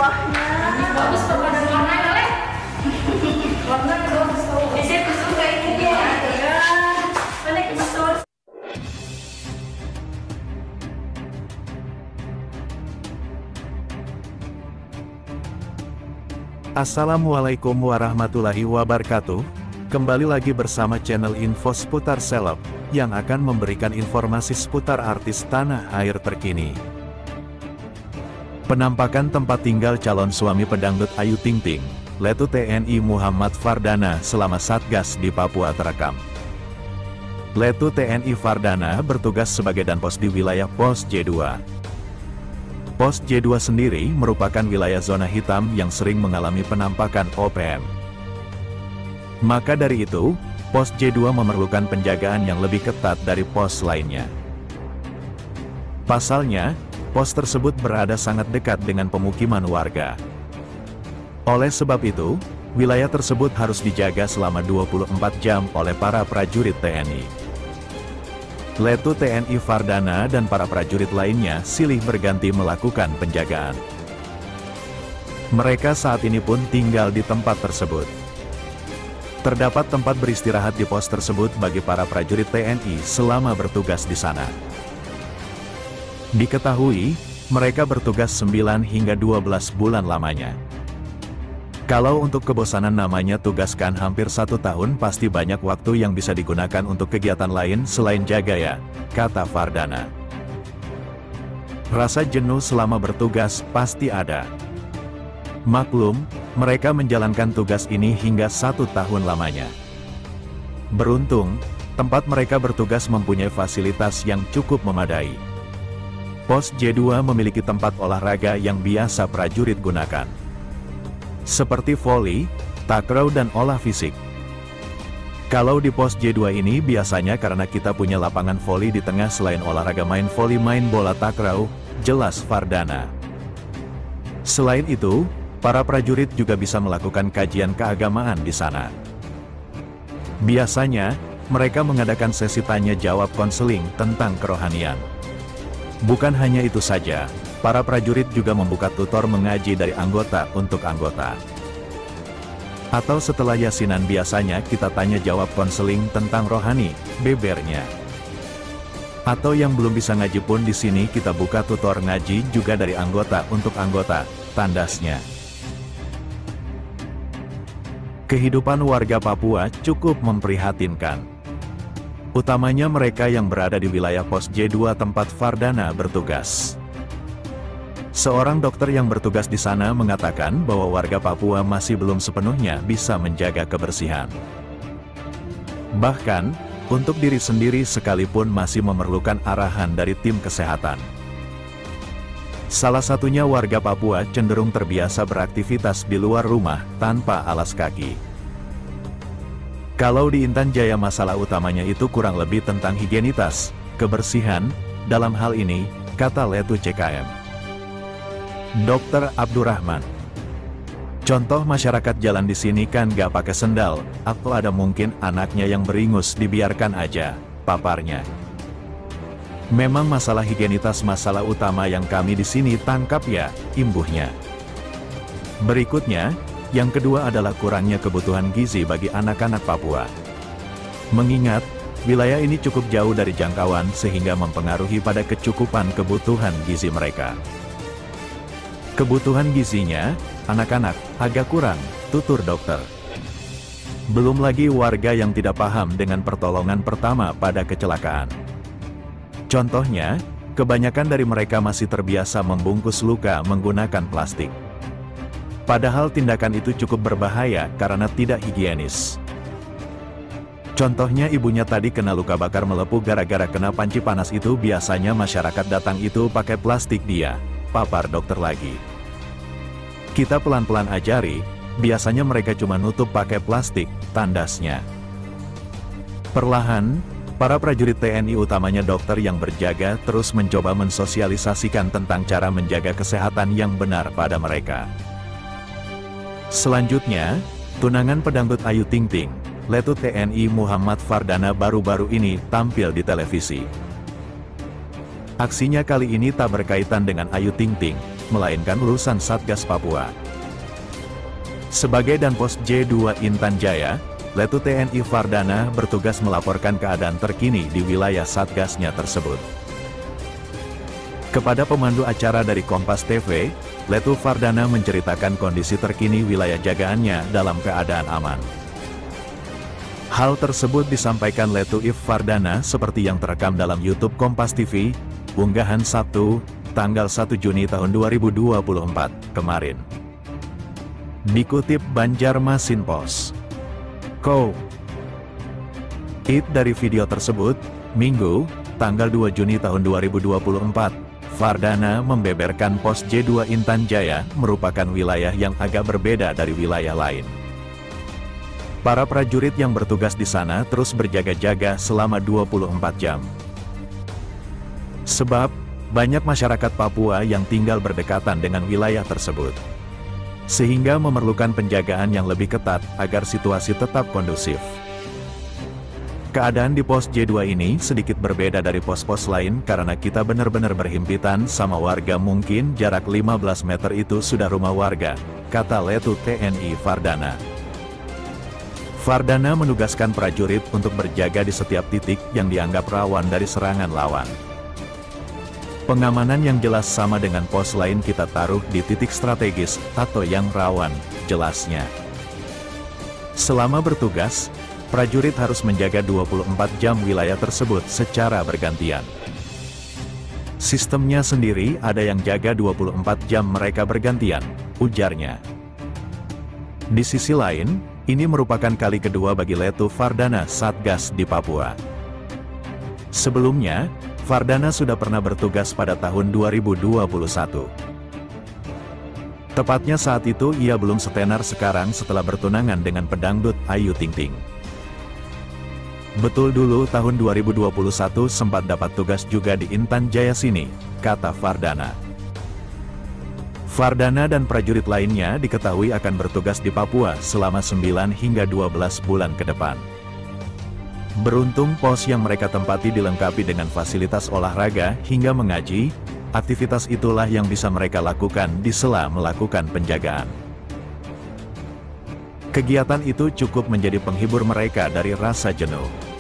buahnya. Bagus perpaduan warna ya, Le? Warna bagus tuh. Saya suka ini dia. Ya. Mana kita. Assalamualaikum warahmatullahi wabarakatuh. Kembali lagi bersama channel info seputar seleb, yang akan memberikan informasi seputar artis tanah air terkini. Penampakan tempat tinggal calon suami pedangdut Ayu Ting Ting, Letu TNI Muhammad Fardana selama Satgas di Papua terekam. Letu TNI Fardana bertugas sebagai danpos di wilayah Pos J2. Pos J2 sendiri merupakan wilayah zona hitam yang sering mengalami penampakan OPM. Maka dari itu, Pos J2 memerlukan penjagaan yang lebih ketat dari pos lainnya. Pasalnya, pos tersebut berada sangat dekat dengan pemukiman warga. Oleh sebab itu, wilayah tersebut harus dijaga selama 24 jam oleh para prajurit TNI. Letu TNI Fardana dan para prajurit lainnya silih berganti melakukan penjagaan. Mereka saat ini pun tinggal di tempat tersebut. Terdapat tempat beristirahat di pos tersebut bagi para prajurit TNI selama bertugas di sana. Diketahui, mereka bertugas 9 hingga 12 bulan lamanya. Kalau untuk kebosanan namanya tugaskan hampir 1 tahun, pasti banyak waktu yang bisa digunakan untuk kegiatan lain selain jaga ya, kata Fardana. Rasa jenuh selama bertugas pasti ada. Maklum, mereka menjalankan tugas ini hingga 1 tahun lamanya. Beruntung, tempat mereka bertugas mempunyai fasilitas yang cukup memadai. Pos J2 memiliki tempat olahraga yang biasa prajurit gunakan, seperti voli, takraw dan olah fisik. Kalau di pos J2 ini biasanya karena kita punya lapangan voli di tengah, selain olahraga main voli main bola takraw, jelas Fardana. Selain itu, para prajurit juga bisa melakukan kajian keagamaan di sana. Biasanya, mereka mengadakan sesi tanya jawab konseling tentang kerohanian. Bukan hanya itu saja, para prajurit juga membuka tutor mengaji dari anggota untuk anggota. Atau setelah yasinan biasanya kita tanya jawab konseling tentang rohani, bebernya. Atau yang belum bisa ngaji pun di sini kita buka tutor ngaji juga dari anggota untuk anggota, tandasnya. Kehidupan warga Papua cukup memprihatinkan. Utamanya mereka yang berada di wilayah Pos J2 tempat Fardana bertugas. Seorang dokter yang bertugas di sana mengatakan bahwa warga Papua masih belum sepenuhnya bisa menjaga kebersihan. Bahkan, untuk diri sendiri sekalipun masih memerlukan arahan dari tim kesehatan. Salah satunya warga Papua cenderung terbiasa beraktivitas di luar rumah tanpa alas kaki. Kalau di Intan Jaya masalah utamanya itu kurang lebih tentang higienitas, kebersihan, dalam hal ini, kata Letu CKM. Dr. Abdurrahman. Contoh masyarakat jalan di sini kan gak pakai sendal, atau ada mungkin anaknya yang beringus dibiarkan aja, paparnya. Memang masalah higienitas masalah utama yang kami di sini tangkap ya, imbuhnya. Berikutnya, yang kedua adalah kurangnya kebutuhan gizi bagi anak-anak Papua. Mengingat, wilayah ini cukup jauh dari jangkauan sehingga mempengaruhi pada kecukupan kebutuhan gizi mereka. Kebutuhan gizinya, anak-anak, agak kurang, tutur dokter. Belum lagi warga yang tidak paham dengan pertolongan pertama pada kecelakaan. Contohnya, kebanyakan dari mereka masih terbiasa membungkus luka menggunakan plastik. Padahal tindakan itu cukup berbahaya karena tidak higienis. Contohnya ibunya tadi kena luka bakar melepuh gara-gara kena panci panas itu, biasanya masyarakat datang itu pakai plastik dia, papar dokter lagi. Kita pelan-pelan ajari, biasanya mereka cuma nutup pakai plastik, tandasnya. Perlahan, para prajurit TNI utamanya dokter yang berjaga terus mencoba mensosialisasikan tentang cara menjaga kesehatan yang benar pada mereka. Selanjutnya, tunangan pedangdut Ayu Ting Ting, Letu TNI Muhammad Fardana baru-baru ini tampil di televisi. Aksinya kali ini tak berkaitan dengan Ayu Ting Ting, melainkan urusan Satgas Papua. Sebagai Danpos J2 Intan Jaya, Letu TNI Fardana bertugas melaporkan keadaan terkini di wilayah Satgasnya tersebut. Kepada pemandu acara dari Kompas TV, Letu Fardana menceritakan kondisi terkini wilayah jagaannya dalam keadaan aman. Hal tersebut disampaikan Letu If Fardana seperti yang terekam dalam YouTube Kompas TV, unggahan Sabtu, tanggal 1 Juni tahun 2024, kemarin. Dikutip Banjarmasin Post. It dari video tersebut, Minggu, tanggal 2 Juni tahun 2024, Fardana membeberkan pos J2 Intan Jaya merupakan wilayah yang agak berbeda dari wilayah lain. Para prajurit yang bertugas di sana terus berjaga-jaga selama 24 jam. Sebab, banyak masyarakat Papua yang tinggal berdekatan dengan wilayah tersebut. Sehingga memerlukan penjagaan yang lebih ketat agar situasi tetap kondusif. Keadaan di pos J2 ini sedikit berbeda dari pos-pos lain karena kita benar-benar berhimpitan sama warga, mungkin jarak 15 meter itu sudah rumah warga, kata Letu TNI Fardana. Fardana menugaskan prajurit untuk berjaga di setiap titik yang dianggap rawan dari serangan lawan. Pengamanan yang jelas sama dengan pos lain kita taruh di titik strategis atau yang rawan, jelasnya. Selama bertugas, prajurit harus menjaga 24 jam wilayah tersebut secara bergantian. Sistemnya sendiri ada yang jaga 24 jam mereka bergantian, ujarnya. Di sisi lain, ini merupakan kali kedua bagi Letu Fardana Satgas di Papua. Sebelumnya, Fardana sudah pernah bertugas pada tahun 2021. Tepatnya saat itu ia belum setenar sekarang setelah bertunangan dengan pedangdut Ayu Ting Ting. Betul dulu tahun 2021 sempat dapat tugas juga di Intan Jaya sini, kata Fardana. Fardana dan prajurit lainnya diketahui akan bertugas di Papua selama 9 hingga 12 bulan ke depan. Beruntung pos yang mereka tempati dilengkapi dengan fasilitas olahraga hingga mengaji, aktivitas itulah yang bisa mereka lakukan di sela melakukan penjagaan. Kegiatan itu cukup menjadi penghibur mereka dari rasa jenuh.